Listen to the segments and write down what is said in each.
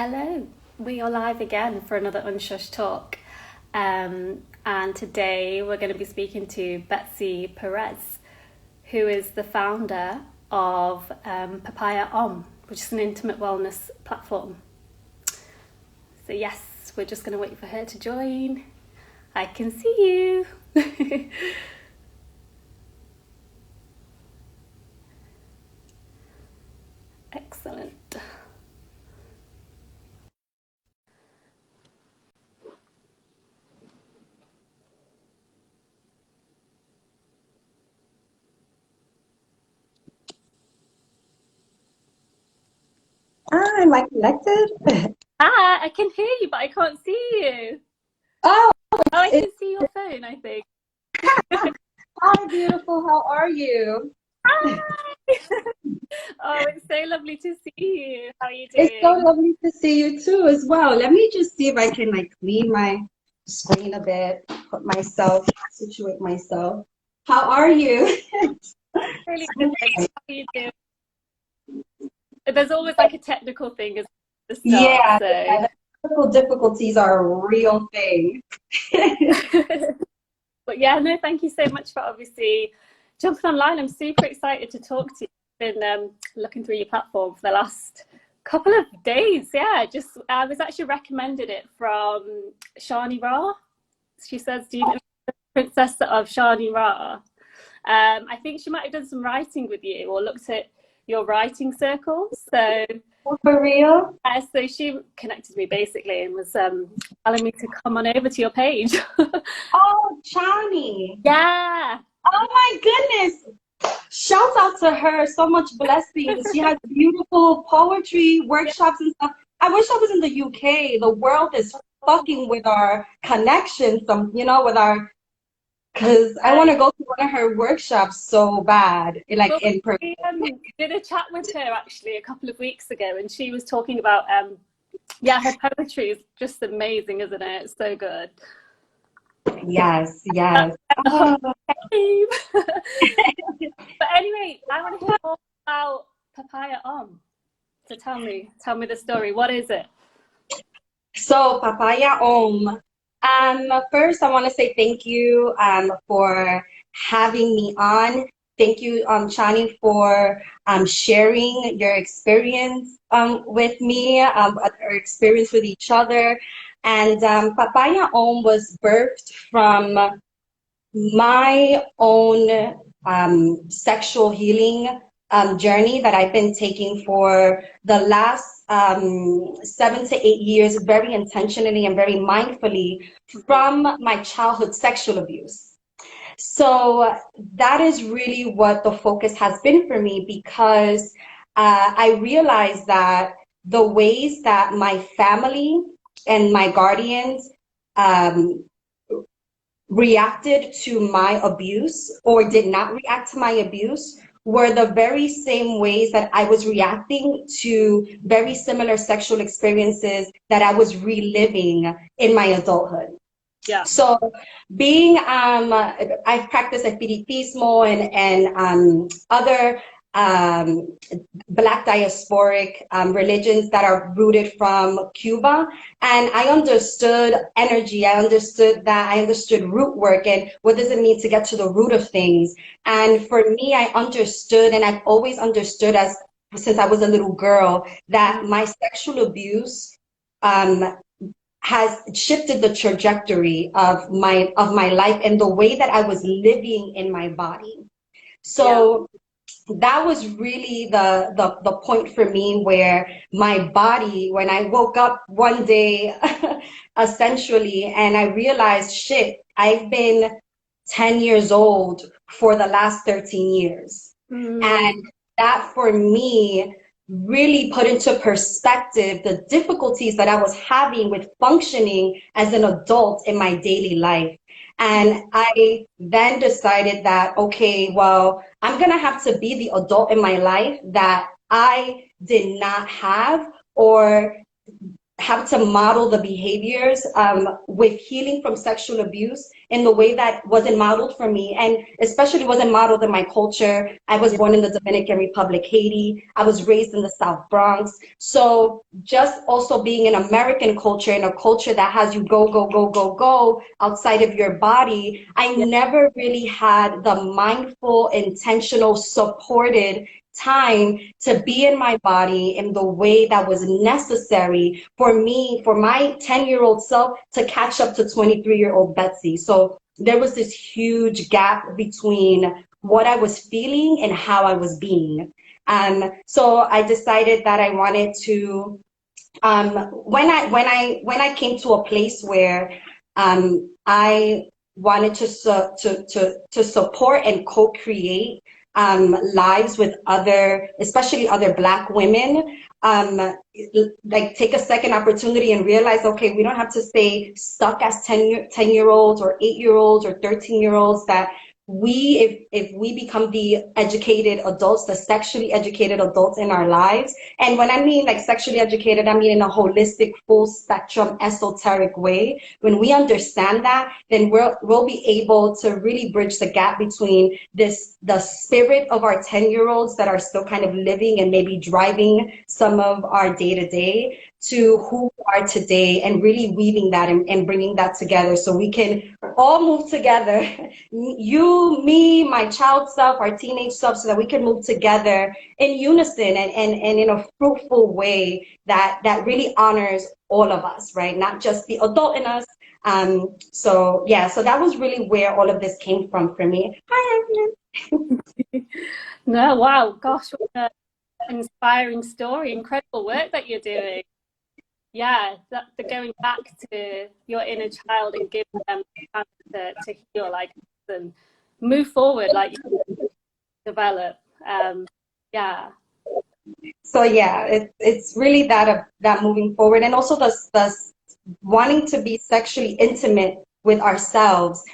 Hello, we are live again for another Unshushed talk. And today we're going to be speaking to Betsy Perez, who is the founder of Papaya Om, which is an intimate wellness platform. So yes, we're just going to wait for her to join. I can see you. Excellent. Am I connected? I can hear you, but I can't see you. Oh, Oh, I it's can see your phone, I think. hi, beautiful. How are you? Hi! Oh, it's so lovely to see you. How are you It's so doing? lovely to see you too as well. Let me just see if I can clean my screen a bit, situate myself. How are you? Really good, thanks. How are you doing? There's always like a technical thing at the start, Yeah, so. the technical difficulties are a real thing. But yeah, no, thank you so much for obviously jumping online. I'm super excited to talk to you. I've been looking through your platform for the last couple of days. Yeah, just I was actually recommended it from Shani Ra. She says, "Do you know the Princess of Shani Ra?" I think she might have done some writing with you or looked at your writing circles. For real? So she connected me basically and was telling me to come on over to your page. Oh, Johnny. Yeah. Oh my goodness. Shout out to her. So much blessings. She has beautiful poetry Yeah. workshops and stuff. I wish I was in the UK. The world is fucking with our connection, with our, because I want to go to one of her workshops so bad, Well, in person. we did a chat with her actually a couple of weeks ago, and she was talking about, yeah, her poetry is just amazing, isn't it? It's so good. Yes, That's yes. the whole Oh, game. But anyway, I want to hear more about Papaya Om. So tell me the story. What is it? so Papaya Om. First I want to say thank you for having me on. Thank you, Chani, for sharing your experience with me, our experience with each other. And Papaya Om was birthed from my own sexual healing journey that I've been taking for the last 7 to 8 years, very intentionally and very mindfully from my childhood sexual abuse. So that is really what the focus has been for me because I realized that the ways that my family and my guardians um, reacted to my abuse or did not react to my abuse were the very same ways that I was reacting to very similar sexual experiences that I was reliving in my adulthood. Yeah. So being I've practiced Espiritismo and other um, Black diasporic religions that are rooted from Cuba. And I understood energy. I understood root work and what does it mean to get to the root of things. And for me, I understood, and I've always understood since I was a little girl, that Mhm. my sexual abuse um, has shifted the trajectory of my life and the way that I was living in my body. Yeah. So that was really the point for me where my body, when I woke up one day, essentially, and I realized, shit, I've been 10 years old for the last 13 years. Mm. And that for me really put into perspective the difficulties that I was having with functioning as an adult in my daily life. And I then decided that, okay, well, I'm going to have to be the adult in my life that I did not have or have to model the behaviors with healing from sexual abuse in the way that wasn't modeled for me, and especially wasn't modeled in my culture. I was born in the Dominican Republic, Haiti. I was raised in the South Bronx. So just also being in American culture, in a culture that has you go, go, go, go, go outside of your body, I never really had the mindful, intentional, supported time to be in my body in the way that was necessary for me, for my 10-year-old self to catch up to 23-year-old Betsy. So there was this huge gap between what I was feeling and how I was being. So I decided that I wanted to, when I came to a place where I wanted to support and co-create lives with other, especially other Black women, like take a second opportunity and realize, okay, we don't have to stay stuck as 10-year-olds or 8-year-olds or 13-year-olds, that if we become the educated adults, the sexually educated adults in our lives. And when I mean like sexually educated, I mean in a holistic, full spectrum, esoteric way. When we understand that, then we'll be able to really bridge the gap between the spirit of our 10-year-olds that are still kind of living and maybe driving some of our day-to-day to who we are today, and really weaving that and bringing that together so we can all move together. You, me, my child self, our teenage self, so that we can move together in unison and in a fruitful way that really honors all of us, right? Not just the adult in us. So yeah, so that was really where all of this came from for me. Hi, Evelyn. No, wow, gosh, what an inspiring story, incredible work that you're doing. Yeah, the going back to your inner child and giving them the chance to heal, like, and move forward, like, develop. Yeah. So yeah, it's really that moving forward, and also the wanting to be sexually intimate with ourselves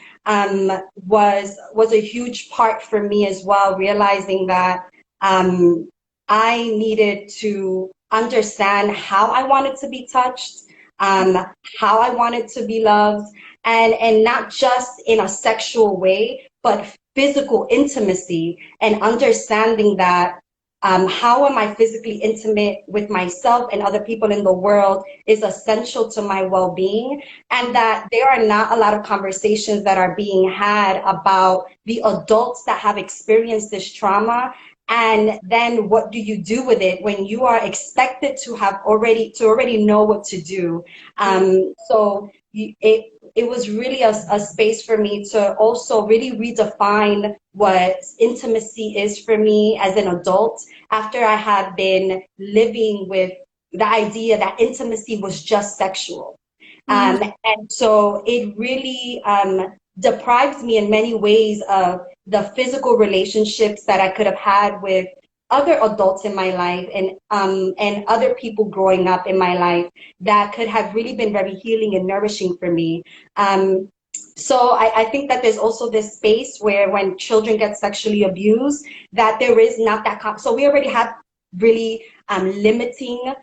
was a huge part for me as well. Realizing that I needed to understand how I wanted to be touched, how I wanted to be loved, and not just in a sexual way, but physical intimacy, and understanding that how am I physically intimate with myself and other people in the world is essential to my well-being, and that there are not a lot of conversations that are being had about the adults that have experienced this trauma. And then what do you do with it when you are expected to already know what to do? So it was really a space for me to also really redefine what intimacy is for me as an adult, after I had been living with the idea that intimacy was just sexual. And so it really deprives me in many ways of the physical relationships that I could have had with other adults in my life, and other people growing up in my life that could have really been very healing and nourishing for me. So I think that there's also this space where when children get sexually abused, that there is not that. So we already have really limiting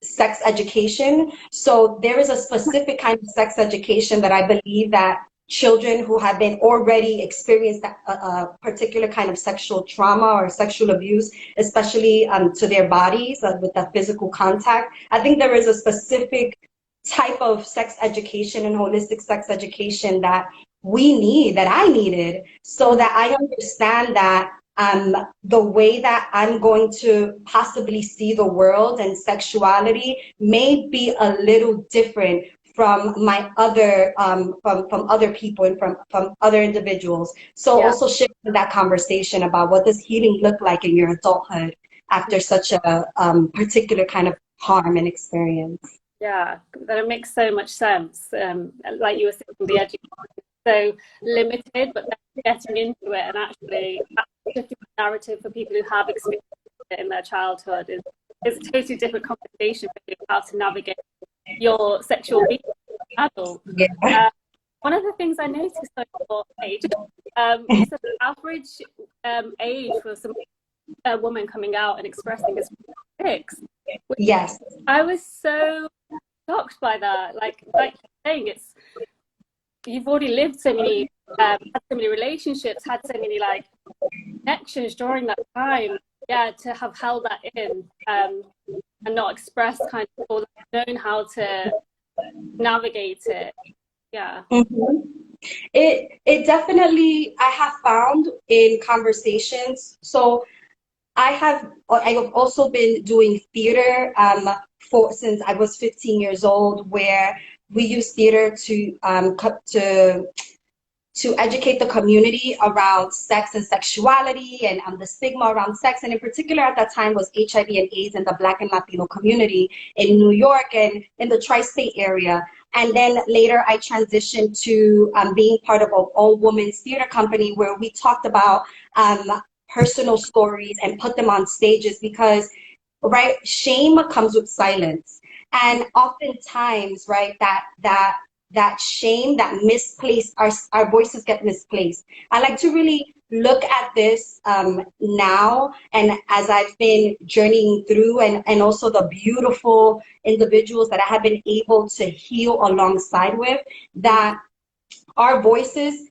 sex education. So there is a specific kind of sex education that I believe that children who have been already experienced a particular kind of sexual trauma or sexual abuse, especially to their bodies with the physical contact, I think there is a specific type of sex education and holistic sex education that we need, that I needed, so that I understand that the way that I'm going to possibly see the world and sexuality may be a little different from my other from other people and from other individuals. So also shifting that conversation about what does healing look like in your adulthood after such a particular kind of harm and experience. Yeah, that makes so much sense. Like you were saying, the education is so limited, but then getting into it and actually shifting the narrative for people who have experienced it in their childhood is a totally different conversation for how to navigate your sexual being as an adult. Yeah. One of the things I noticed on your age, you said the average age for some woman coming out and expressing is 6. Yes. I was so shocked by that. Like you're saying, it's, you've already lived so many, had so many relationships, had so many like connections during that time. Yeah, to have held that in, and not expressed kind of, or known how to navigate it. Yeah. Mhm. It definitely, I have found in conversations. So I've also been doing theater for since I was 15 years old, where we use theater to educate the community around sex and sexuality, and the stigma around sex. And in particular, at that time, was HIV and AIDS in the Black and Latino community in New York and in the tri-state area. And then later I transitioned to being part of an all-women's theater company, where we talked about personal stories and put them on stages, because, right, shame comes with silence. And oftentimes, right, that shame, that misplaced, our voices get misplaced. I like to really look at this now, and as I've been journeying through, and also the beautiful individuals that I have been able to heal alongside with, that our voices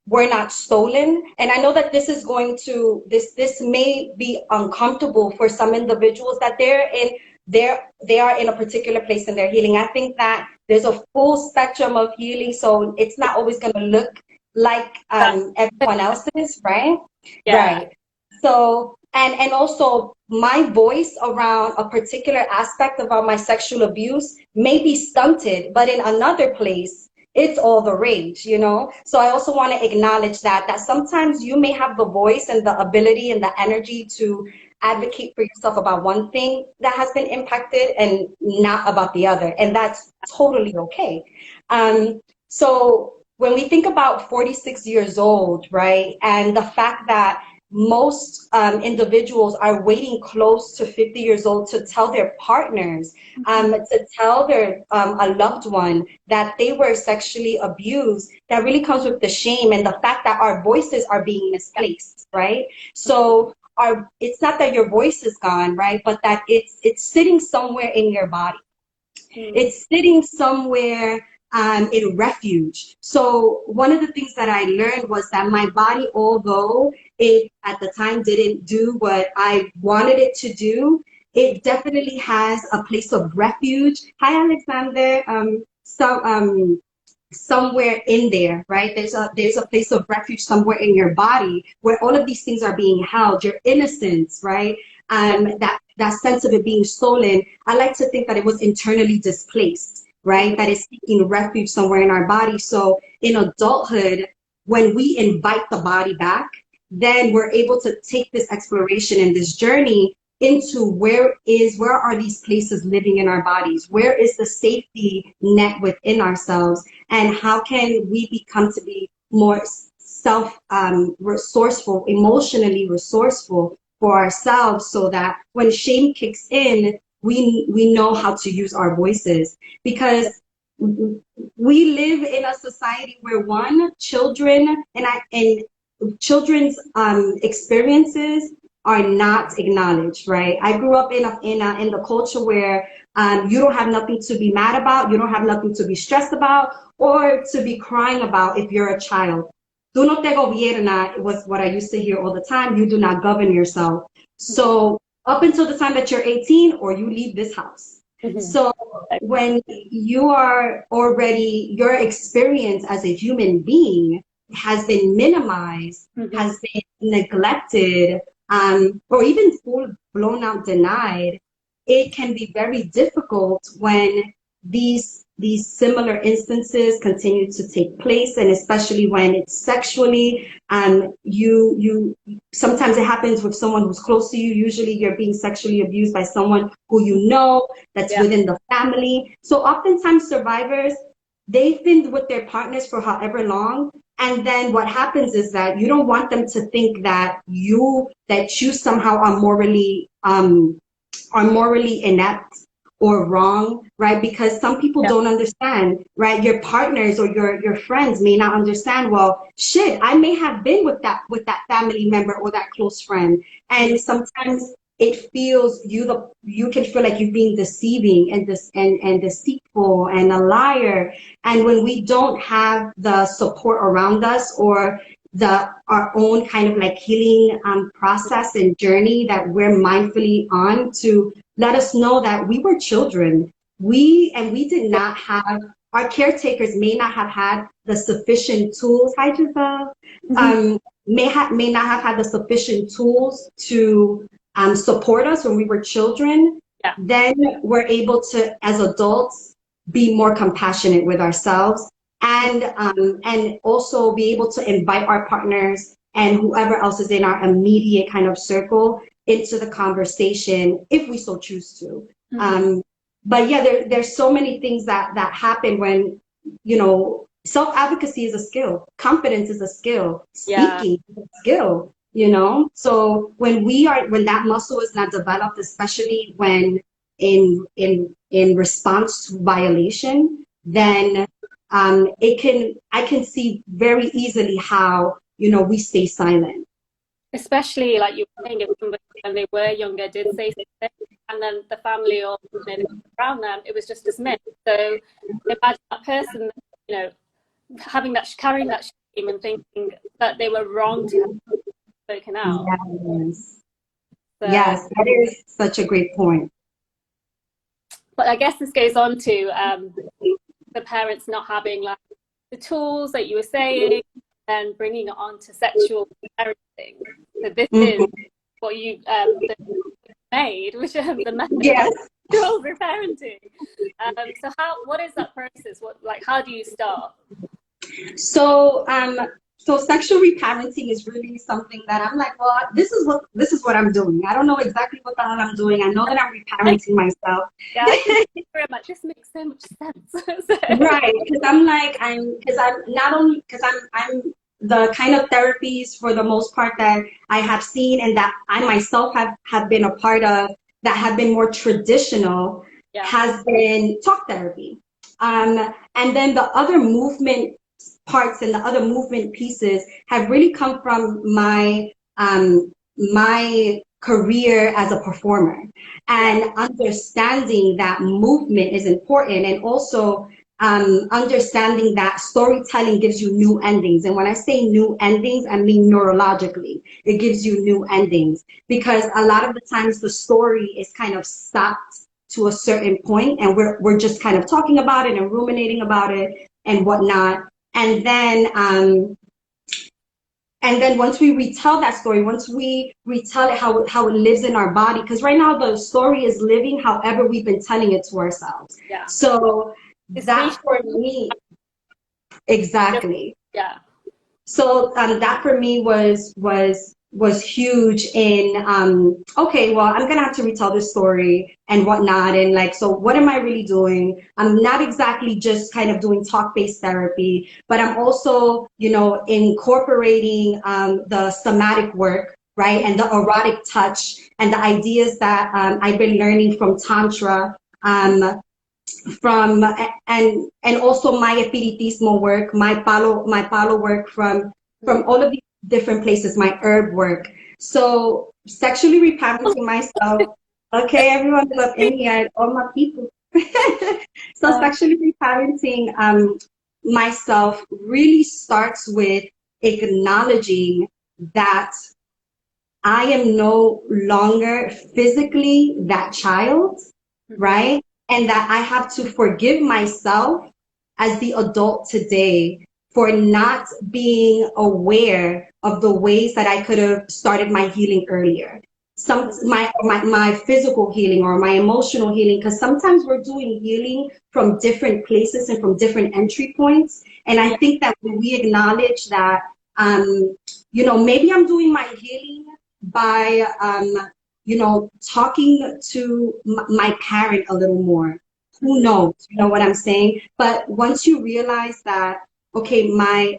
were not stolen. And I know that this is going to, this may be uncomfortable for some individuals, that they are in a particular place in their healing. I think that there's a full spectrum of healing, so it's not always going to look like everyone else's, right? Yeah. Right. So, and also my voice around a particular aspect about my sexual abuse may be stunted, but in another place it's all the rage, you know? So I also want to acknowledge that sometimes you may have the voice and the ability and the energy to advocate for yourself about one thing that has been impacted and not about the other. And that's totally okay. So when we think about 46 years old, right, and the fact that most individuals are waiting close to 50 years old to tell their partners, to tell their a loved one that they were sexually abused, that really comes with the shame and the fact that our voices are being misplaced, right? So it's not that your voice is gone, right, but that it's sitting somewhere in your body. It's sitting somewhere in refuge. So one of the things that I learned was that my body, although it at the time didn't do what I wanted it to do, it definitely has a place of refuge. Hi, Alexander. Somewhere in there, right? There's a place of refuge somewhere in your body where all of these things are being held. Your innocence, right? That sense of it being stolen. I like to think that it was internally displaced, right? That is seeking refuge somewhere in our body. So in adulthood, when we invite the body back, then we're able to take this exploration and this journey into where are these places living in our bodies? Where is the safety net within ourselves? And how can we become to be more resourceful, emotionally resourceful for ourselves, so that when shame kicks in, we know how to use our voices? Because we live in a society where children and children's experiences are not acknowledged, right? I grew up in the culture where you don't have nothing to be mad about, you don't have nothing to be stressed about, or to be crying about if you're a child. Tú no te gobierna was what I used to hear all the time. You do not govern yourself. So up until the time that you're 18, or you leave this house. So when you are already, your experience as a human being has been minimized, has been neglected, or even full blown out denied, it can be very difficult when these similar instances continue to take place, and especially when it's sexually. You sometimes it happens with someone who's close to you. Usually you're being sexually abused by someone who you know, that's within the family. So oftentimes survivors, they've been with their partners for however long, and then what happens is that you don't want them to think that you somehow are morally inept or wrong, right? Because some people don't understand, right? Your partners or your friends may not understand, well, shit, I may have been with that family member or that close friend. And sometimes it feels you can feel like you're being deceiving and this and deceitful and a liar. And when we don't have the support around us, or our own kind of like healing process and journey that we're mindfully on, to let us know that we were children, we did not have, our caretakers may not have had the sufficient tools. Hi, Giselle. May not have had the sufficient tools to support us when we were children. Yeah. Then we're able to, as adults, be more compassionate with ourselves, and also be able to invite our partners and whoever else is in our immediate kind of circle into the conversation if we so choose to. But yeah, there's so many things that happen when, you know, self-advocacy is a skill, confidence is a skill, speaking is a skill, you know. So when that muscle is not developed, especially when in response to violation, then I can see very easily how, you know, we stay silent. Especially like you were saying, if somebody when they were younger did say something, and then the family or around them, it was just dismissed. So imagine that person, you know, carrying that shame and thinking that they were wrong to have spoken out. Yes. So, Yes, that is such a great point. but I guess this goes on to the parents not having like the tools that you were saying, and bringing it on to sexual parenting. So this is what you made, which is the method Yes. of sexual parenting. So what is that process? How do you start? So so sexual reparenting is really something that I'm like, well, this is what I'm doing. I don't know exactly what the hell I'm doing. I know that I'm reparenting myself. Yeah, I can very much. This makes so much sense. Right, because I'm not only because I'm the kind of therapies for the most part that I have seen and that I myself have been a part of, that have been more traditional, has been talk therapy. And then the other movement parts and the other movement pieces have really come from my my career as a performer, and understanding that movement is important, and also understanding that storytelling gives you new endings. And when I say new endings, I mean neurologically, it gives you new endings, because a lot of the times the story is kind of stopped to a certain point, and we're just kind of talking about it and ruminating about it and whatnot. And then once we retell that story, once we retell it how it lives in our body, because right now the story is living however we've been telling it to ourselves. Yeah. So that for me, exactly. Yeah. So that for me was huge in okay, well, I'm gonna have to retell this story and whatnot, and like, so what am I really doing? I'm not exactly just kind of doing talk-based therapy, but I'm also, you know, incorporating the somatic work, right, and the erotic touch and the ideas that I've been learning from Tantra, from and also my espiritismo work, my palo work, from all of these different places, my herb work. So sexually reparenting myself. Okay, everyone's up in here, all my people. So sexually reparenting myself really starts with acknowledging that I am no longer physically that child, right? And that I have to forgive myself as the adult today for not being aware of the ways that I could have started my healing earlier. My physical healing or my emotional healing, because sometimes we're doing healing from different places and from different entry points. And I think that when we acknowledge that, you know, maybe I'm doing my healing by you know, talking to my parent a little more. Who knows? You know what I'm saying? But once you realize that, okay, my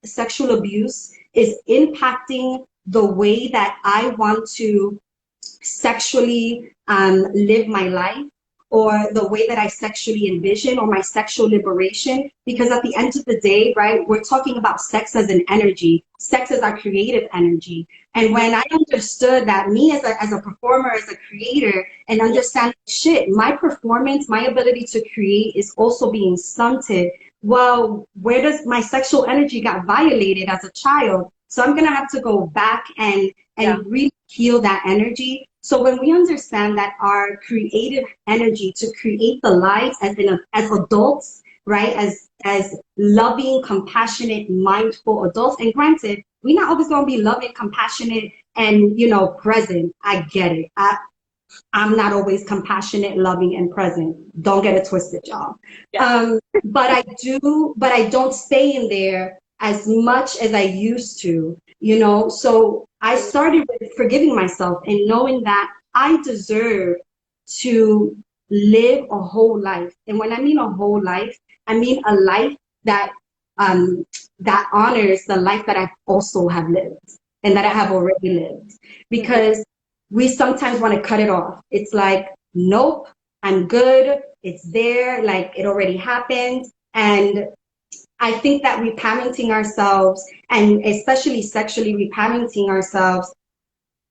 sexual abuse is impacting the way that I want to sexually live my life, or the way that I sexually envision, or my sexual liberation. Because at the end of the day, right, we're talking about sex as an energy. Sex is our creative energy. And when I understood that me as a performer, as a creator, and understand shit, my performance, my ability to create is also being stunted. Well, where does my sexual energy got violated as a child? So I'm gonna have to go back and really heal that energy. So when we understand that our creative energy to create the lives as adults, right, as loving, compassionate, mindful adults, and granted, we're not always gonna be loving, compassionate, and present. I get it. I'm not always compassionate, loving, and present. Don't get it twisted, y'all. Yeah. But I don't stay in there as much as I used to, So I started with forgiving myself and knowing that I deserve to live a whole life. And when I mean a whole life, I mean a life that that honors the life that I also have lived and that I have already lived. Because we sometimes want to cut it off. It's like, nope, I'm good. It's there. Like, it already happened. And I think that reparenting ourselves, and especially sexually reparenting ourselves,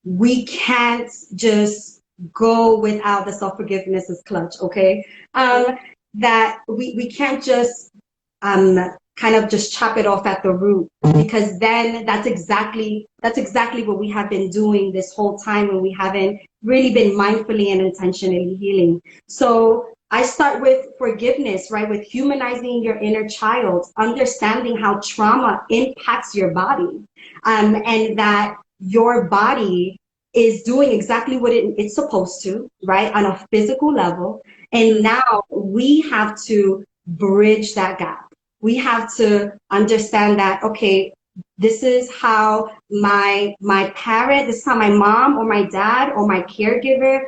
we can't just go without the self-forgiveness as clutch, okay? That we can't just kind of just chop it off at the root, because then that's exactly what we have been doing this whole time, when we haven't really been mindfully and intentionally healing. So I start with forgiveness, right? With humanizing your inner child, understanding how trauma impacts your body, and that your body is doing exactly what it's supposed to, right? On a physical level. And now we have to bridge that gap. We have to understand that, okay, this is how my parent, this is how my mom or my dad or my caregiver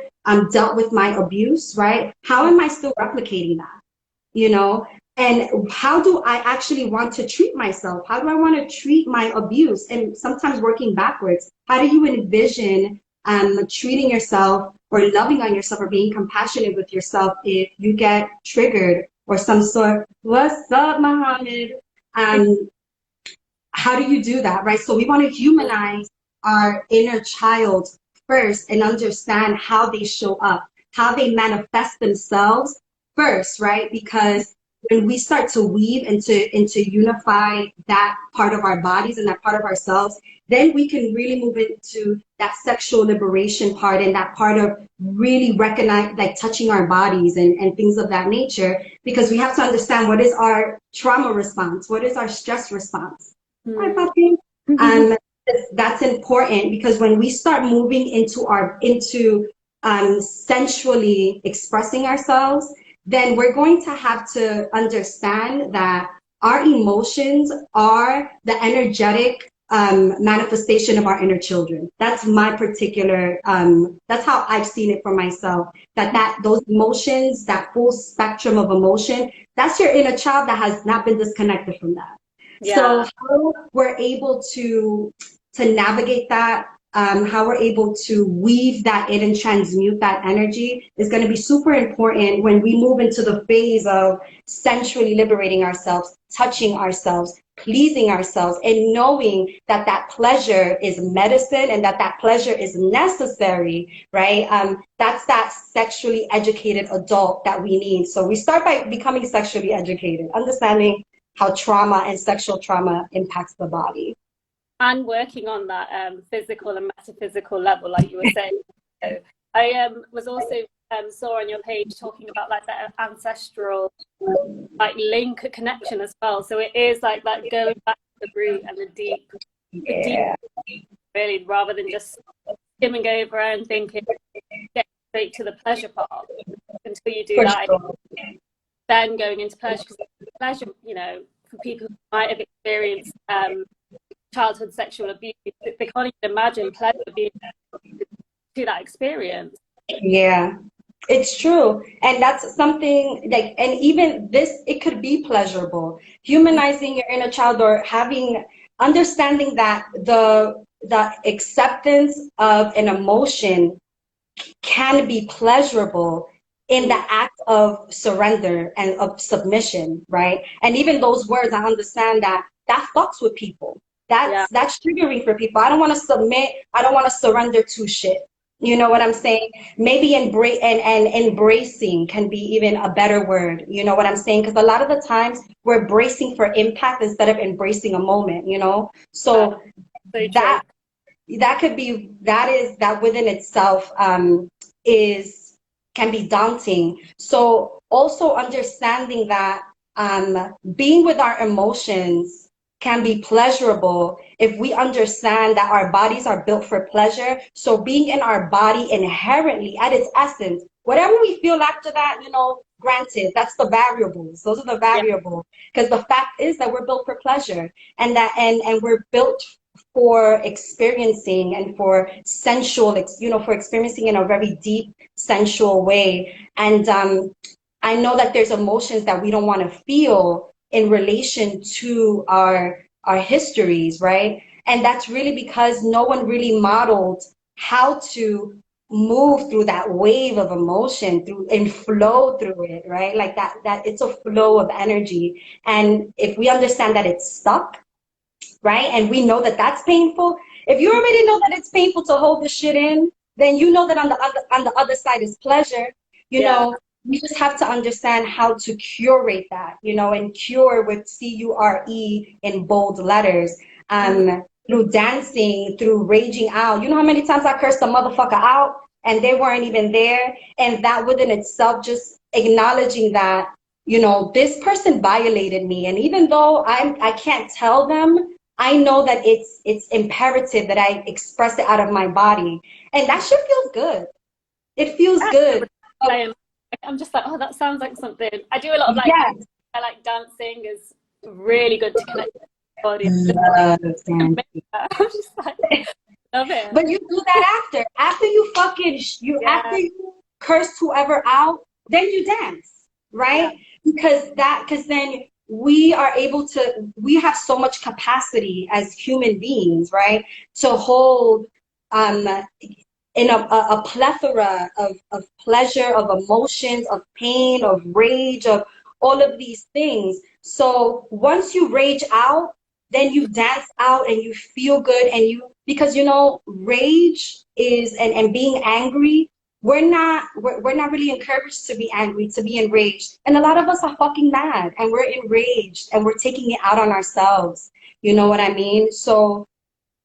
dealt with my abuse, right? How am I still replicating that, And how do I actually want to treat myself? How do I want to treat my abuse? And sometimes working backwards, how do you envision treating yourself or loving on yourself or being compassionate with yourself if you get triggered or some sort, what's up, Muhammad? How do you do that, right? So we want to humanize our inner child first and understand how they show up, how they manifest themselves first, right? Because when we start to weave and to unify that part of our bodies and that part of ourselves, then we can really move into that sexual liberation part and that part of really recognize, like touching our bodies and things of that nature, because we have to understand what is our trauma response, what is our stress response. Hi, puppy. That's important, because when we start moving into sensually expressing ourselves, then we're going to have to understand that our emotions are the energetic manifestation of our inner children. That's my particular, that's how I've seen it for myself, those emotions, that full spectrum of emotion, that's your inner child that has not been disconnected from that. Yeah. So how we're able to navigate that, how we're able to weave that in and transmute that energy is going to be super important when we move into the phase of sensually liberating ourselves, touching ourselves, pleasing ourselves, and knowing that that pleasure is medicine and that pleasure is necessary, right? That's that sexually educated adult that we need. So we start by becoming sexually educated, understanding how trauma and sexual trauma impacts the body. And working on that physical and metaphysical level, like you were saying. I was also saw on your page talking about like that ancestral like link connection as well. So it is like that going back to the root and the deep, really, rather than just skimming over and thinking get straight to the pleasure part until you do that. Then going into pleasure, because pleasure, for people who might have experienced childhood sexual abuse, they can't even imagine pleasure being to that experience. Yeah, it's true. And that's something like, and even this, it could be pleasurable. Humanizing your inner child, or understanding that the acceptance of an emotion can be pleasurable in the act of surrender and of submission, right? And even those words, I understand that fucks with people. That's triggering for people. I don't want to submit. I don't want to surrender to shit. You know what I'm saying? Maybe and embracing can be even a better word. You know what I'm saying? Because a lot of the times we're bracing for impact instead of embracing a moment, you know? So that could be, that within itself can be daunting. So also understanding that being with our emotions can be pleasurable if we understand that our bodies are built for pleasure. So being in our body inherently at its essence, whatever we feel after that, you know, granted, that's the variables. Those are the variables. Because the fact is that we're built for pleasure, and that and we're built for experiencing and for sensual, you know, for experiencing in a very deep sensual way. And I know that there's emotions that we don't want to feel in relation to our histories, right? And that's really because no one really modeled how to move through that wave of emotion and flow through it, right? Like that it's a flow of energy. And if we understand that it's stuck, right? And we know that that's painful. If you already know that it's painful to hold the shit in, then you know that on the other side is pleasure. You know, you just have to understand how to curate that, you know, and cure with CURE in bold letters. Through dancing, through raging out. You know how many times I cursed a motherfucker out and they weren't even there? And that within itself, just acknowledging that, you know, this person violated me. And even though I can't tell them, I know that it's imperative that I express it out of my body. And that shit feels good. It feels good. I'm just like, oh, that sounds like something. I do a lot of like, I like dancing is really good to connect with the body. I'm just like, love it. But you do that after you fucking, after you curse whoever out, then you dance, right? Because then we are able to, we have so much capacity as human beings, right? To hold in a plethora of pleasure, of emotions, of pain, of rage, of all of these things. So once you rage out, then you dance out and you feel good, and because you know, rage is and being angry, we're not really encouraged to be angry, to be enraged. And a lot of us are fucking mad and we're enraged and we're taking it out on ourselves. You know what I mean? So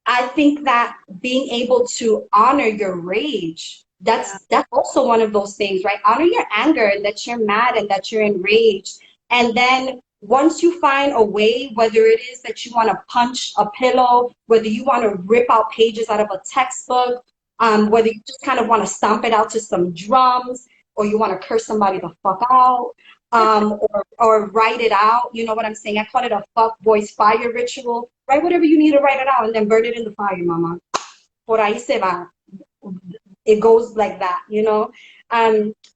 I think that being able to honor your rage, that's also one of those things, right? Honor your anger and that you're mad and that you're enraged. And then once you find a way, whether it is that you want to punch a pillow, whether you want to rip out pages out of a textbook, whether you just kind of want to stomp it out to some drums, or you want to curse somebody the fuck out, or write it out. You know what I'm saying? I call it a fuck boys fire ritual. Write whatever you need to write it out and then burn it in the fire, mama. Por ahí se va. It goes like that, you know?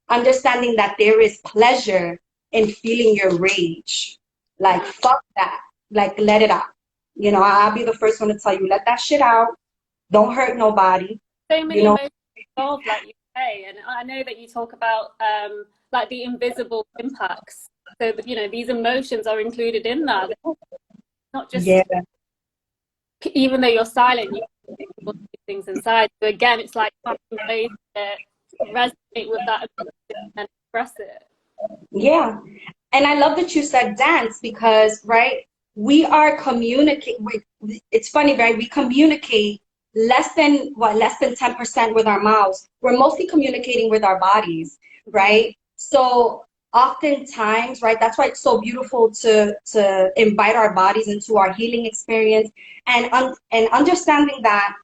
Understanding that there is pleasure in feeling your rage. Like, fuck that. Like, let it out. You know, I'll be the first one to tell you, let that shit out. Don't hurt nobody. So many emotions involved, like you say. And I know that you talk about like the invisible impacts. So, you know, these emotions are included in that. Not just, even though you're silent, you can do things inside. So again, it's like finding ways to resonate with that and express it. Yeah. And I love that you said dance because, right, we are communicating. It's funny, right? We communicate less than 10% with our mouths. We're mostly communicating with our bodies, right? So oftentimes, right, that's why it's so beautiful to invite our bodies into our healing experience, and understanding that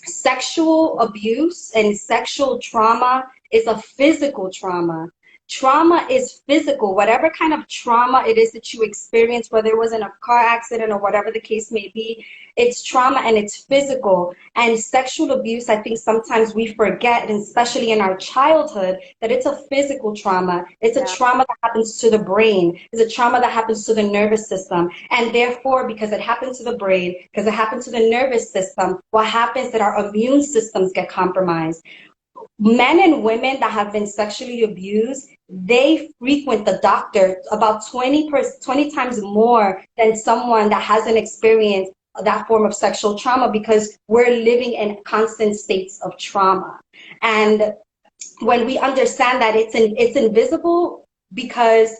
sexual abuse and sexual trauma is a physical trauma. Trauma is physical. Whatever kind of trauma it is that you experience, whether it was in a car accident or whatever the case may be, it's trauma and it's physical. And sexual abuse, I think sometimes we forget, and especially in our childhood, that it's a physical trauma. It's a trauma that happens to the brain. It's a trauma that happens to the nervous system. And therefore, because it happened to the brain, because it happened to the nervous system, what happens is that our immune systems get compromised. men and women that have been sexually abused, they frequent the doctor about 20 times more than someone that hasn't experienced that form of sexual trauma, because we're living in constant states of trauma. And when we understand that it's invisible, because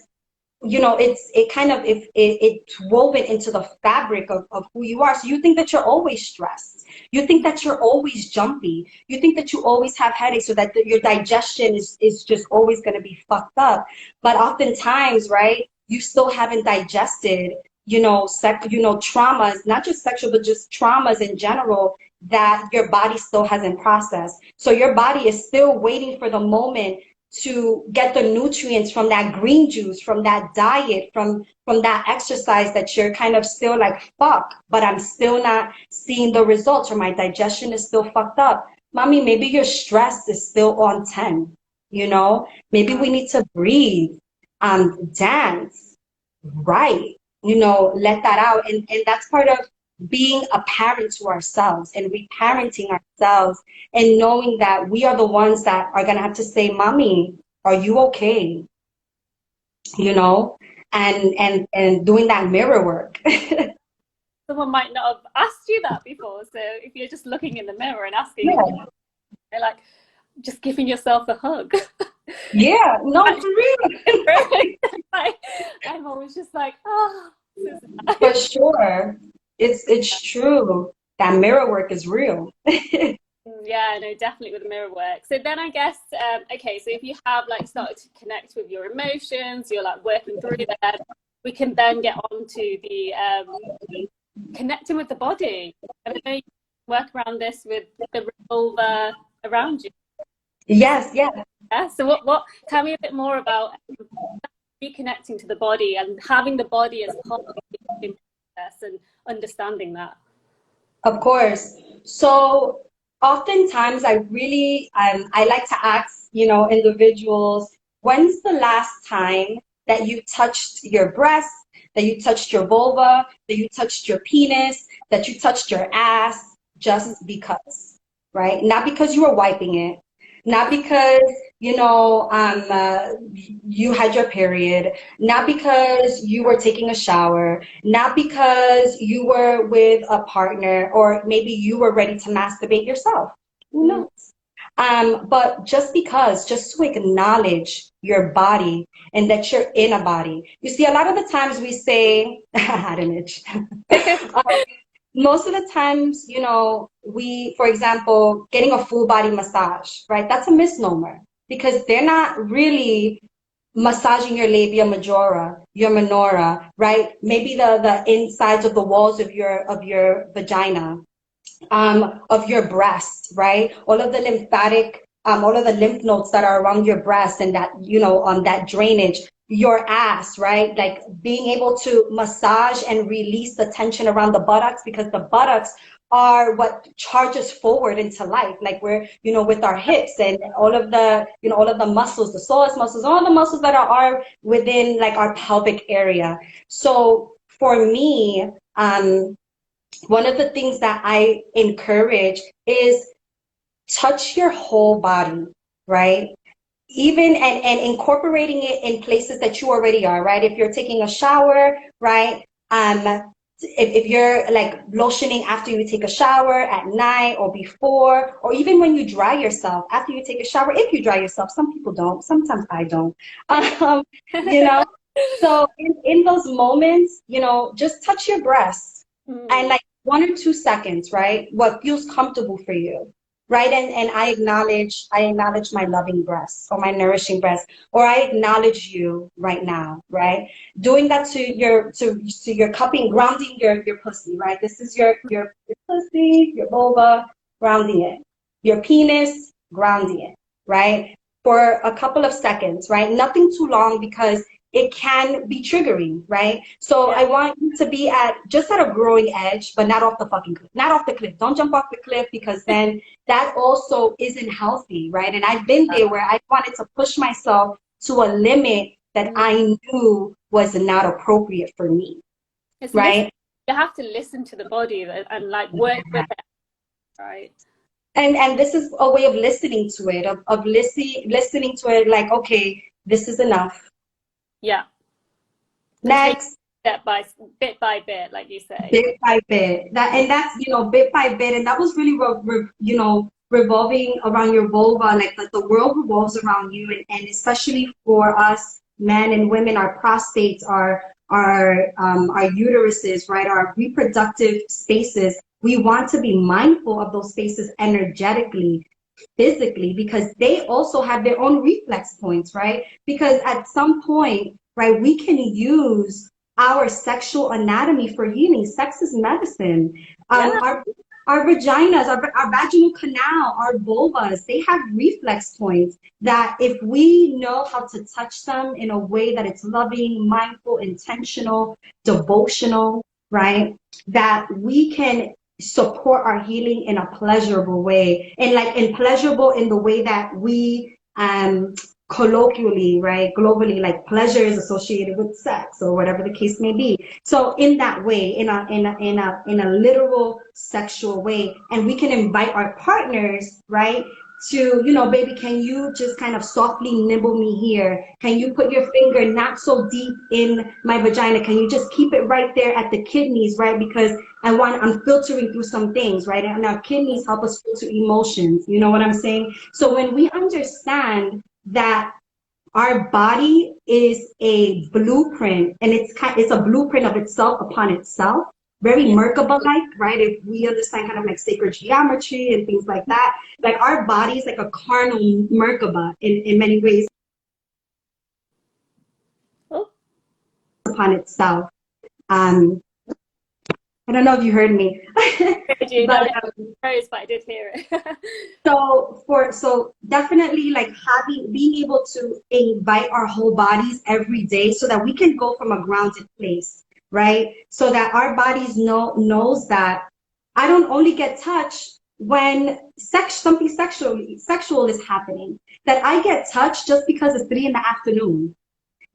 it's woven into the fabric of who you are. So you think that you're always stressed. You think that you're always jumpy. You think that you always have headaches, or that your digestion is just always going to be fucked up. But oftentimes, right, you still haven't digested, traumas, not just sexual, but just traumas in general, that your body still hasn't processed. So your body is still waiting for the moment to get the nutrients from that green juice, from that diet, from that exercise, that you're kind of still like, fuck, but I'm still not seeing the results, or my digestion is still fucked up. Mommy, maybe your stress is still on 10, Maybe we need to breathe, dance, write, let that out. And that's part of being a parent to ourselves and reparenting ourselves, and knowing that we are the ones that are going to have to say, Mommy, are you okay? And doing that mirror work. Someone might not have asked you that before. So if you're just looking in the mirror and asking, Yeah. they're like, just giving yourself a hug. Yeah, no, for real. I'm always just like, oh, this is nice. For sure. It's true. That mirror work is real. Yeah, no, definitely with the mirror work. So then I guess, okay, so if you have like started to connect with your emotions, you're like working through that, we can then get on to the connecting with the body. And I know you work around this with the vulva around you. Yes, yeah. Yeah. So what? Tell me a bit more about reconnecting to the body and having the body as part of the healing process and understanding that. Of course. So oftentimes I really, I like to ask, individuals, when's the last time that you touched your breast, that you touched your vulva, that you touched your penis, that you touched your ass, just because, right? Not because you were wiping it, not because, you had your period, not because you were taking a shower, not because you were with a partner, or maybe you were ready to masturbate yourself. Who knows? But just to acknowledge your body and that you're in a body. You see, a lot of the times we say, I had an itch. Most of the times, we, for example, getting a full body massage, right? That's a misnomer, because they're not really massaging your labia majora, your minora, right? Maybe the insides of the walls of your vagina, of your breast, right? All of the lymphatic, all of the lymph nodes that are around your breast, and that, on that drainage, your ass, right? Like being able to massage and release the tension around the buttocks, because the buttocks are what charges forward into life. Like we're, with our hips and all of the, all of the muscles, the psoas muscles, all the muscles that are within like our pelvic area. So for me, one of the things that I encourage is touch your whole body, right? Even and incorporating it in places that you already are, right? If you're taking a shower, right? If you're like lotioning after you take a shower at night or before, or even when you dry yourself after you take a shower, if you dry yourself, some people don't, sometimes I don't, so in those moments, just touch your breasts and like 1 or 2 seconds, right? What feels comfortable for you. Right. And I acknowledge my loving breasts, or my nourishing breasts, or I acknowledge you right now. Right. Doing that to your cupping, grounding your pussy. Right. This is your pussy, your vulva, grounding it, your penis, grounding it. Right. For a couple of seconds. Right. Nothing too long, because it can be triggering, right? So I want you to be just at a growing edge, but not off the fucking cliff, not off the cliff. Don't jump off the cliff, because then that also isn't healthy, right? And I've been there where I wanted to push myself to a limit that I knew was not appropriate for me, right? You have to listen to the body and like work with it, right? And this is a way of listening to it, of listening to it like, okay, this is enough. Yeah. And take Next. bit by bit, like you say. Bit by bit. That's, bit by bit. And that was really, revolving around your vulva. Like the world revolves around you. And especially for us, men and women, our prostates, our uteruses, right? Our reproductive spaces. We want to be mindful of those spaces energetically, physically, because they also have their own reflex points, right? Because at some point, right, we can use our sexual anatomy for healing. Sex is medicine. Yeah. Our vaginas, our vaginal canal, our vulvas, they have reflex points that if we know how to touch them in a way that it's loving, mindful, intentional, devotional, right, that we can support our healing in a pleasurable way, and pleasurable in the way that we colloquially, right, globally, like pleasure is associated with sex or whatever the case may be. So in that way, in a literal sexual way, and we can invite our partners, right, to, baby, can you just kind of softly nibble me here? Can you put your finger not so deep in my vagina? Can you just keep it right there at the kidneys, right? Because I'm filtering through some things, right? And our kidneys help us filter emotions. You know what I'm saying? So when we understand that our body is a blueprint, and it's a blueprint of itself upon itself, very Merkaba-like, right? If we understand kind of like sacred geometry and things like that, like our body is like a carnal Merkaba in many ways. Oh. Upon itself. I don't know if you heard me. But I did hear it. So definitely like being able to invite our whole bodies every day so that we can go from a grounded place, right? So that our bodies knows that I don't only get touched when something sexual is happening, that I get touched just because it's 3 in the afternoon,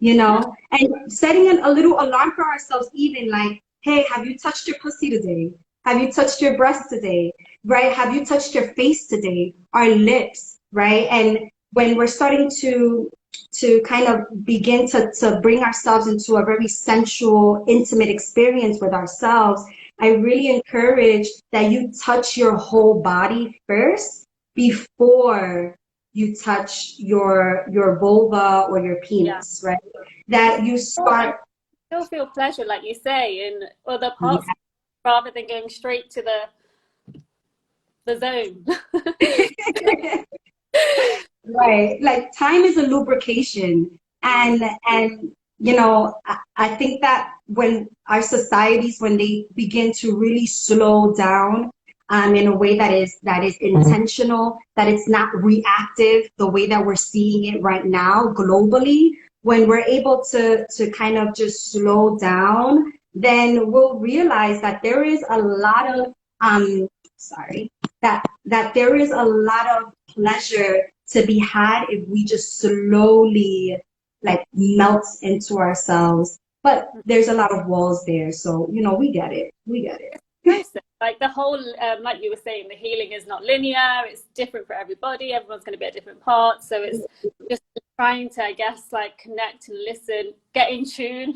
and setting a little alarm for ourselves, even like, hey, have you touched your pussy today? Have you touched your breast today? Right? Have you touched your face today? Our lips, right? And when we're starting to kind of begin to bring ourselves into a very sensual, intimate experience with ourselves, I really encourage that you touch your whole body first before you touch your vulva or your penis, right? That you start. Still feel pleasure, like you say, in other parts, rather than going straight to the zone. Right. Like time is a lubrication. And I think that when our societies, when they begin to really slow down in a way that is intentional, that it's not reactive, the way that we're seeing it right now globally, when we're able to kind of just slow down, then we'll realize that there is a lot of that there is a lot of pleasure to be had if we just slowly like melt into ourselves. But there's a lot of walls there, so we get it. Like the whole, like you were saying, the healing is not linear. It's different for everybody. Everyone's going to be at different parts. So it's just trying to, I guess, like connect and listen, get in tune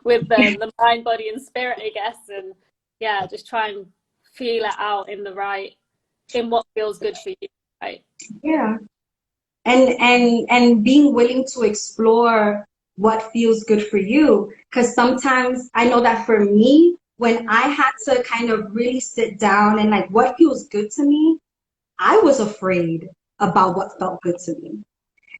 with the mind, body, and spirit, I guess, and yeah, just try and feel it out in what feels good for you, right? Yeah. And being willing to explore what feels good for you, because sometimes I know that for me, when I had to kind of really sit down and like what feels good to me, I was afraid about what felt good to me.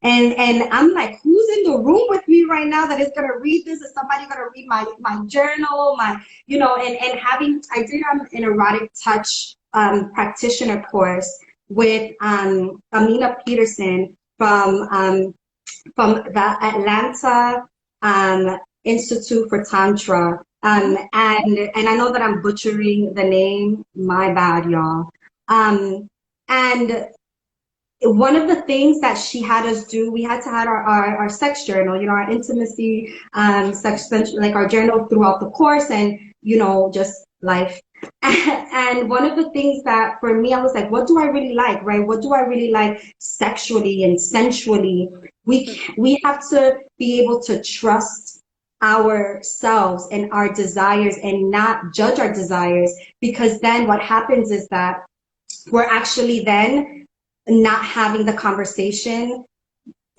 And I'm like, who's in the room with me right now that is gonna read this? Is somebody gonna read my journal, and I did an erotic touch practitioner course with Amina Peterson from the Atlanta Institute for Tantra. And I know that I'm butchering the name, my bad, y'all. And one of the things that she had us do, we had to have our sex journal, our intimacy sex, like our journal throughout the course, and just life And one of the things that for me, I was like, what do I really like, right? What do I really like sexually and sensually? We have to be able to trust ourselves and our desires and not judge our desires, because then what happens is that we're actually then not having the conversation,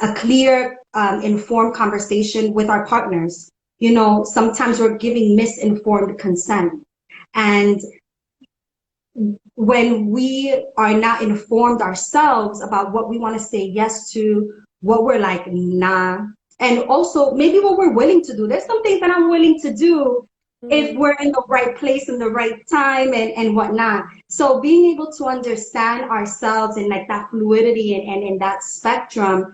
a clear, informed conversation with our partners. You know, sometimes we're giving misinformed consent. And when we are not informed ourselves about what we want to say yes to, what we're like, nah, and also maybe what we're willing to do. There's some things that I'm willing to do if we're in the right place in the right time and whatnot. So being able to understand ourselves and like that fluidity and in that spectrum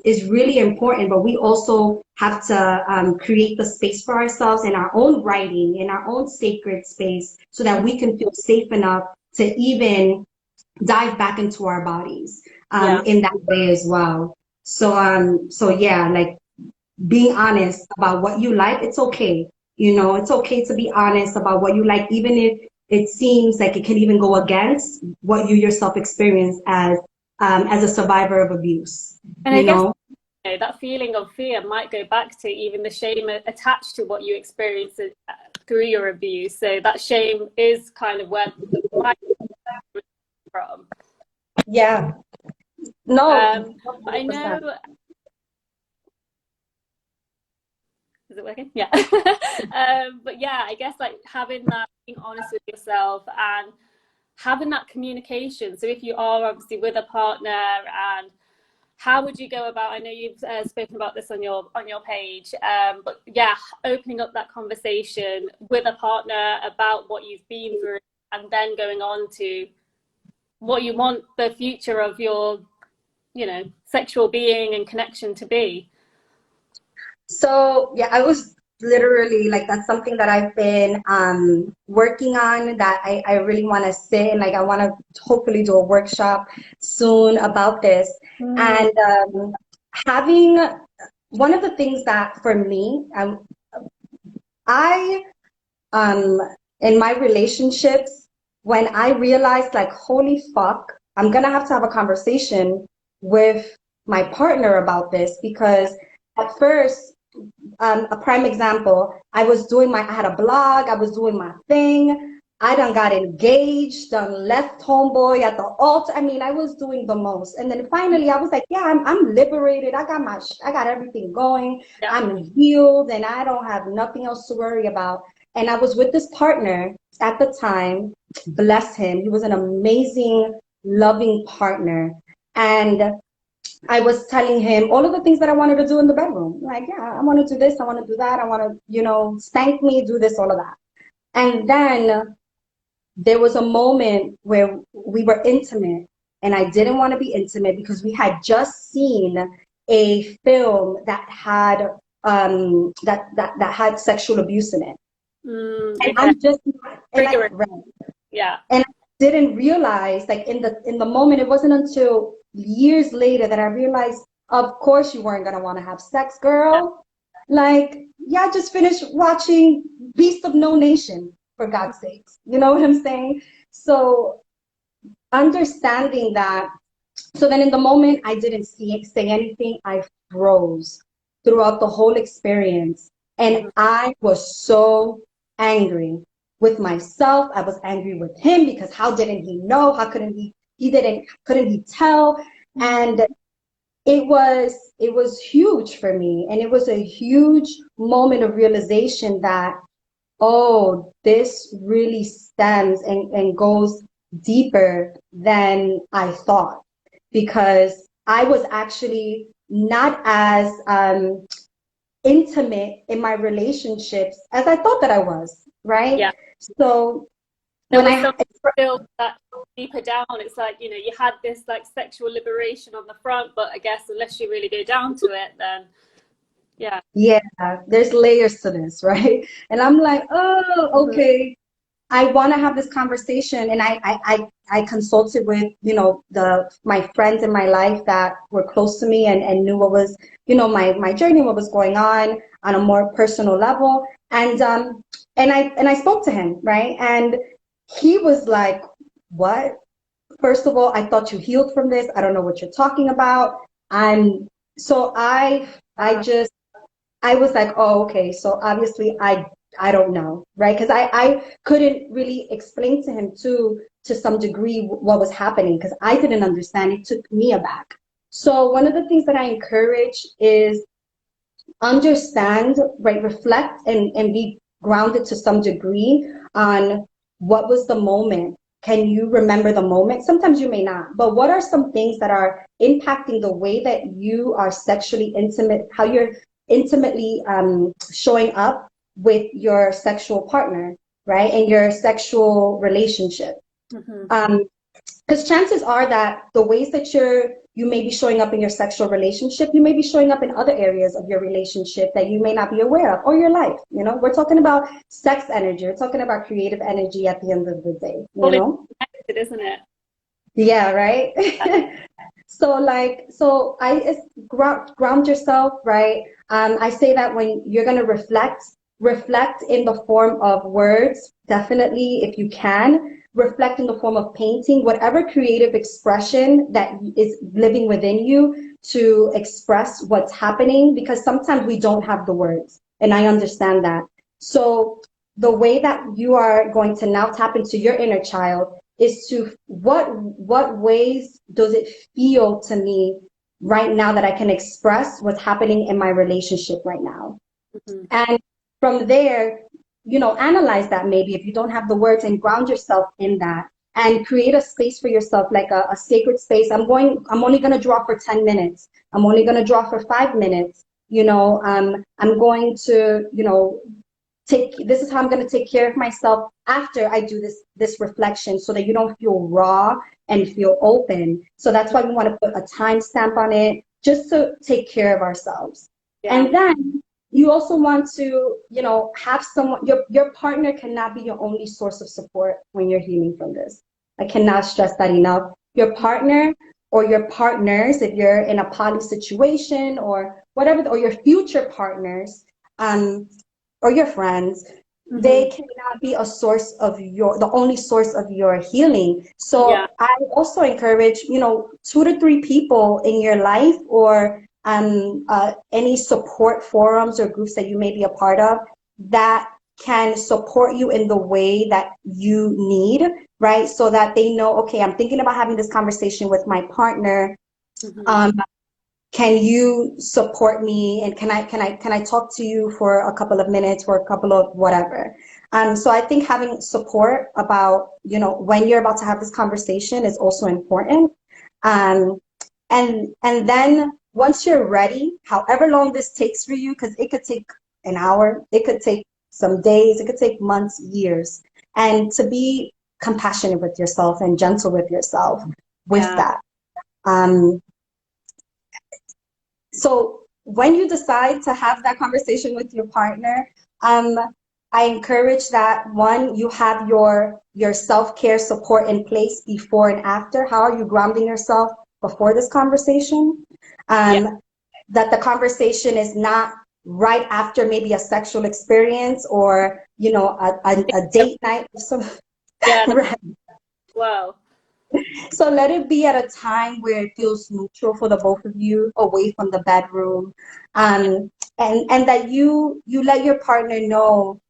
is really important. But we also have to create the space for ourselves in our own writing, in our own sacred space, so that we can feel safe enough to even dive back into our bodies in that way as well. So yeah, like being honest about what you like, it's okay. You know, it's okay to be honest about what you like, even if it seems like it can even go against what you yourself experience as a survivor of abuse. And I guess that feeling of fear might go back to even the shame attached to what you experienced through your abuse. So that shame is kind of where my from. Yeah. No. I know. Is it working? Yeah. But yeah, I guess like having that, being honest with yourself and having that communication. So if you are obviously with a partner, and how would you go about, I know you've spoken about this on your page, but yeah, opening up that conversation with a partner about what you've been through, and then going on to what you want the future of your, you know, sexual being and connection to be. So yeah, I was literally like, that's something that I've been working on, that I really want to sit and like I want to hopefully do a workshop soon about this. And having one of the things that for me, I in my relationships, when I realized like, holy fuck, I'm gonna have to have a conversation with my partner about this, because at first, a prime example, I had a blog, I was doing my thing. I done got engaged, done left homeboy at the altar. I mean, I was doing the most. And then finally I was like, yeah, I'm liberated. I got everything going. Yeah. I'm healed and I don't have nothing else to worry about. And I was with this partner at the time, bless him. He was an amazing, loving partner. And I was telling him all of the things that I wanted to do in the bedroom. Like, yeah, I want to do this, I want to do that, I want to, you know, spank me, do this, all of that. And then there was a moment where we were intimate, and I didn't want to be intimate because we had just seen a film that had that had sexual abuse in it. And I just yeah. And I didn't realize, like in the moment, it wasn't until years later that I realized, of course you weren't gonna want to have sex, girl. Yeah. Like, yeah, I just finished watching Beast of No Nation, for God's sakes. You know what I'm saying? So understanding that. So then in the moment, I didn't say anything. I froze throughout the whole experience. And I was so angry with myself. I was angry with him, because how didn't he know? How couldn't couldn't he tell? And it was huge for me. And it was a huge moment of realization that, oh, this really stems and goes deeper than I thought, because I was actually not as intimate in my relationships as I thought that I was, right? Yeah. So when I feel that deeper down, it's like, you know, you had this like sexual liberation on the front, but I guess unless you really go down to it, then yeah, there's layers to this, right? And I'm like, oh, okay. I want to have this conversation, and I consulted with, you know, my friends in my life that were close to me and knew what was, you know, my journey, what was going on. on a more personal level. And I spoke to him, right? And he was like, what? First of all, I thought you healed from this. I don't know what you're talking about. I'm so I was like, oh, okay. So obviously I don't know, right? Because I couldn't really explain to him to some degree what was happening because I didn't understand. It took me aback. So one of the things that I encourage is understand, right, reflect and be grounded to some degree on what was the moment. Can you remember the moment? Sometimes you may not, but what are some things that are impacting the way that you are sexually intimate, how you're intimately showing up with your sexual partner, right, and your sexual relationship? Because chances are that the ways that you may be showing up in your sexual relationship, you may be showing up in other areas of your relationship that you may not be aware of, or your life. You know, we're talking about sex energy. We're talking about creative energy at the end of the day. You know, connected, isn't it? Yeah, right. So ground yourself, right? I say that when you're gonna reflect in the form of words, definitely if you can, reflect in the form of painting, whatever creative expression that is living within you to express what's happening, because sometimes we don't have the words, and I understand that. So the way that you are going to now tap into your inner child is to what ways does it feel to me right now that I can express what's happening in my relationship right now. And from there, you know, analyze that maybe if you don't have the words, and ground yourself in that and create a space for yourself, like a sacred space. I'm only going to draw for 10 minutes. I'm only going to draw for 5 minutes. You know, I'm going to, you know, this is how I'm going to take care of myself after I do this reflection, so that you don't feel raw and feel open. So that's why we want to put a timestamp on it, just to take care of ourselves. Yeah. And then you also want to, you know, have someone, your partner cannot be your only source of support when you're healing from this. I cannot stress that enough. Your partner or your partners, if you're in a poly situation or whatever, or your future partners, or your friends, they cannot be a source of the only source of your healing. So I also encourage, you know, 2 to 3 people in your life, or any support forums or groups that you may be a part of that can support you in the way that you need, right? So that they know, okay, I'm thinking about having this conversation with my partner. Can you support me, and can I talk to you for a couple of minutes, for a couple of whatever? So I think having support about, you know, when you're about to have this conversation is also important. And then once you're ready, however long this takes for you, because it could take an hour, it could take some days, it could take months, years, and to be compassionate with yourself and gentle with yourself with that. So when you decide to have that conversation with your partner, I encourage that, one, you have your self-care support in place before and after. How are you grounding yourself before this conversation? That the conversation is not right after maybe a sexual experience, or, you know, a date night or something. Right. Wow. So let it be at a time where it feels neutral for the both of you, away from the bedroom, and that you let your partner know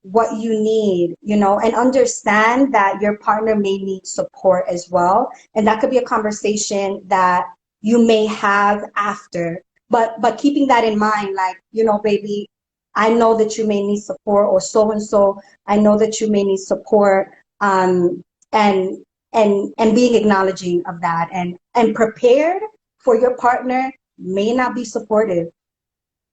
what you need, you know, and understand that your partner may need support as well, and that could be a conversation that you may have after. But keeping that in mind, like, you know, baby, I know that you may need support, or so and so, I know that you may need support, and being acknowledging of that, and prepared for your partner may not be supportive.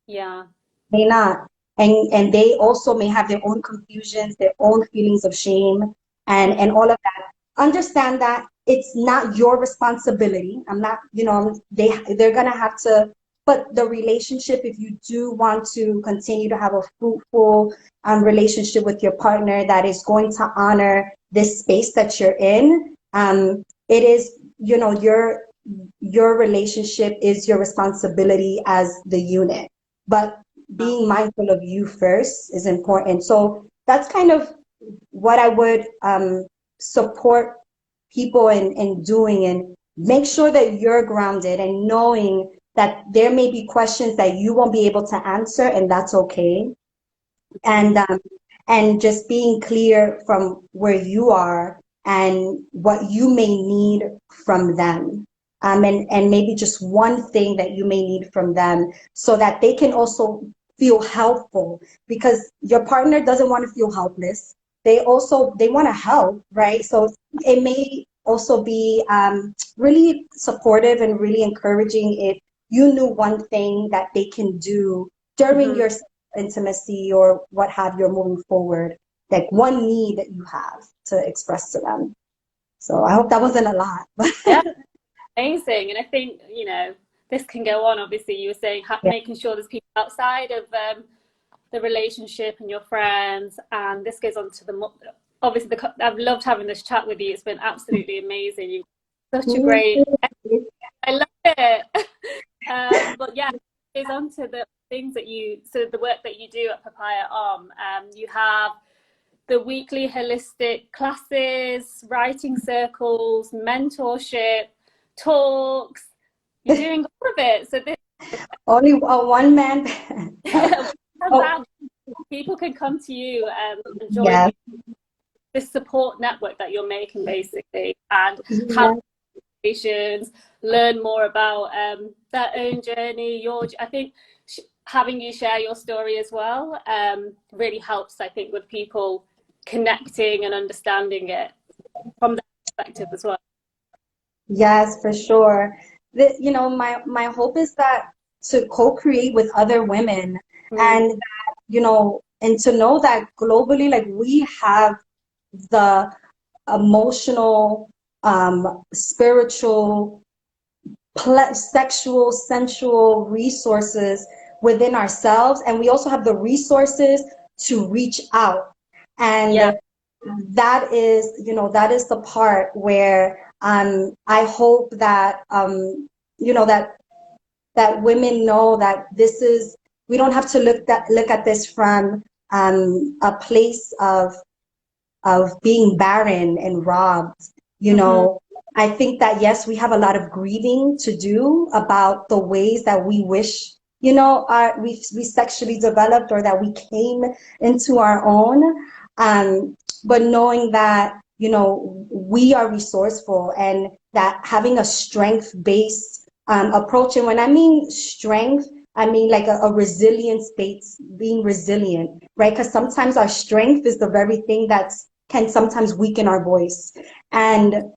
May not. And they also may have their own confusions, their own feelings of shame, and all of that. Understand that it's not your responsibility. I'm not, you know, they're gonna have to. But the relationship, if you do want to continue to have a fruitful relationship with your partner that is going to honor this space that you're in, it is, you know, your relationship is your responsibility as the unit. But being mindful of you first is important. So that's kind of what I would support people in doing, and make sure that you're grounded and knowing that there may be questions that you won't be able to answer, and that's okay. And just being clear from where you are and what you may need from them. And maybe just one thing that you may need from them, so that they can also feel helpful, because your partner doesn't want to feel helpless. They want to help, right? So it may also be really supportive and really encouraging if you knew one thing that they can do during your intimacy or what have you moving forward, like one need that you have to express to them. So I hope that wasn't a lot. Yeah, amazing. And I think, this can go on. Obviously, you were saying Yeah. making sure there's people outside of the relationship and your friends, and this goes on to obviously I've loved having this chat with you. It's been absolutely amazing. You're such a great, I love it. But yeah, it goes on to the things that the work that you do at Papaya Om. You have the weekly holistic classes, writing circles, mentorship, talks. You're doing all of it. So this Only a one man. Oh, people can come to you and join yes. this support network that you're making, basically, and have Yes. conversations, learn more about their own journey. I think having you share your story as well really helps, I think, with people connecting and understanding it from their perspective as well. Yes, for sure. My hope is that to co-create with other women, and that, and to know that globally, like, we have the emotional, spiritual, sexual, sensual resources within ourselves, and we also have the resources to reach out. And Yeah. that is the part where I hope that that women know that we don't have to look at this from a place of being barren and robbed. I think that, yes, we have a lot of grieving to do about the ways that we wish, we sexually developed, or that we came into our own. But knowing that, we are resourceful, and that having a strength-based approach. And when I mean strength, I mean like a resilience based, being resilient, right? Because sometimes our strength is the very thing that can sometimes weaken our voice. And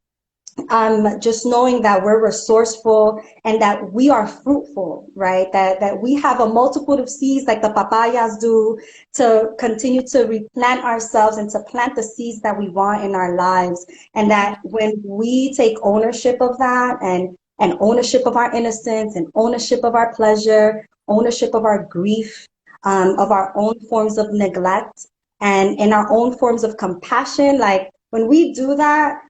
just knowing that we're resourceful and that we are fruitful, right? That we have a multitude of seeds like the papayas do, to continue to replant ourselves and to plant the seeds that we want in our lives. And that when we take ownership of that, and ownership of our innocence, and ownership of our pleasure, ownership of our grief, of our own forms of neglect, and in our own forms of compassion, like when we do that,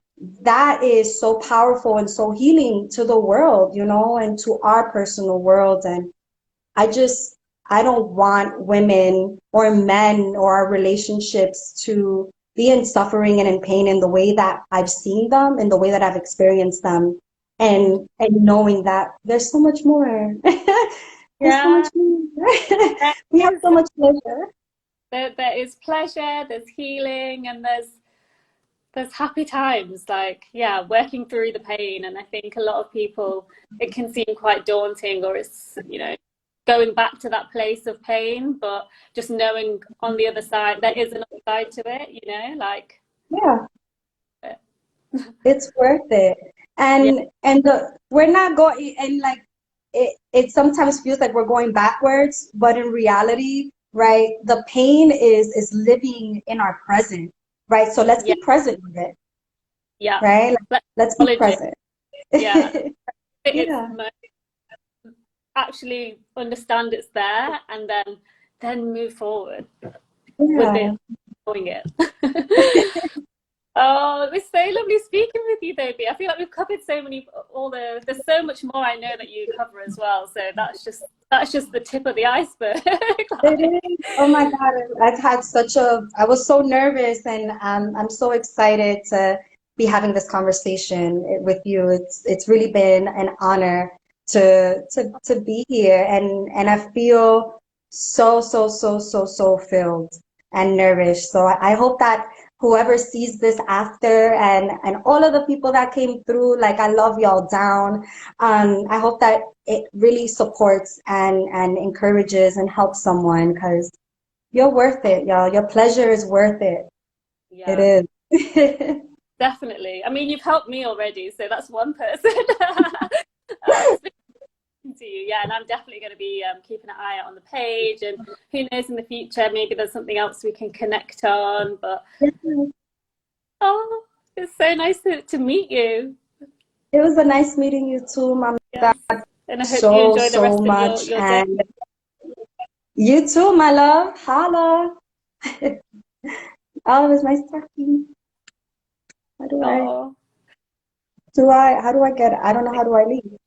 that is so powerful and so healing to the world, and to our personal world. And I don't want women or men or our relationships to be in suffering and in pain in the way that I've seen them, in the way that I've experienced them, and knowing that there's so much more. There's so much more. We have so much pleasure. There is pleasure, there's healing, and there's happy times, like, working through the pain. And I think a lot of people, it can seem quite daunting, or it's, going back to that place of pain, but just knowing on the other side, there is another side to it, like. Yeah. It's worth it. And we're not going, and like, it sometimes feels like we're going backwards, but in reality, right, the pain is living in our present, right? So let's be present with it. Yeah. Right? Let's be present. Yeah. Yeah. Actually understand it's there, and then move forward with Yeah. it, doing it. Oh, it was so lovely speaking with you, Dobie. I feel like we've covered there's so much more I know that you cover as well. So that's just that's just the tip of the iceberg. It is. Oh my God, I was so nervous, and I'm so excited to be having this conversation with you. It's really been an honor to be here, and I feel so filled and nourished. So I hope that whoever sees this after, and all of the people that came through, like, I love y'all down. I hope that it really supports and encourages and helps someone, because you're worth it, y'all. Your pleasure is worth it. Yeah, It is. definitely. I mean, you've helped me already, so that's one person. It's been to you, yeah, and I'm definitely going to be keeping an eye out on the page, and who knows, in the future maybe there's something else we can connect on. But oh, it's so nice to meet you. It was a nice meeting you too, Mom. Yes, and I hope you So, enjoy the so rest of much. your day. And you too, my love. Holla. Oh, it was nice talking. How do I, Oh, how do I get, I don't know, how do I leave?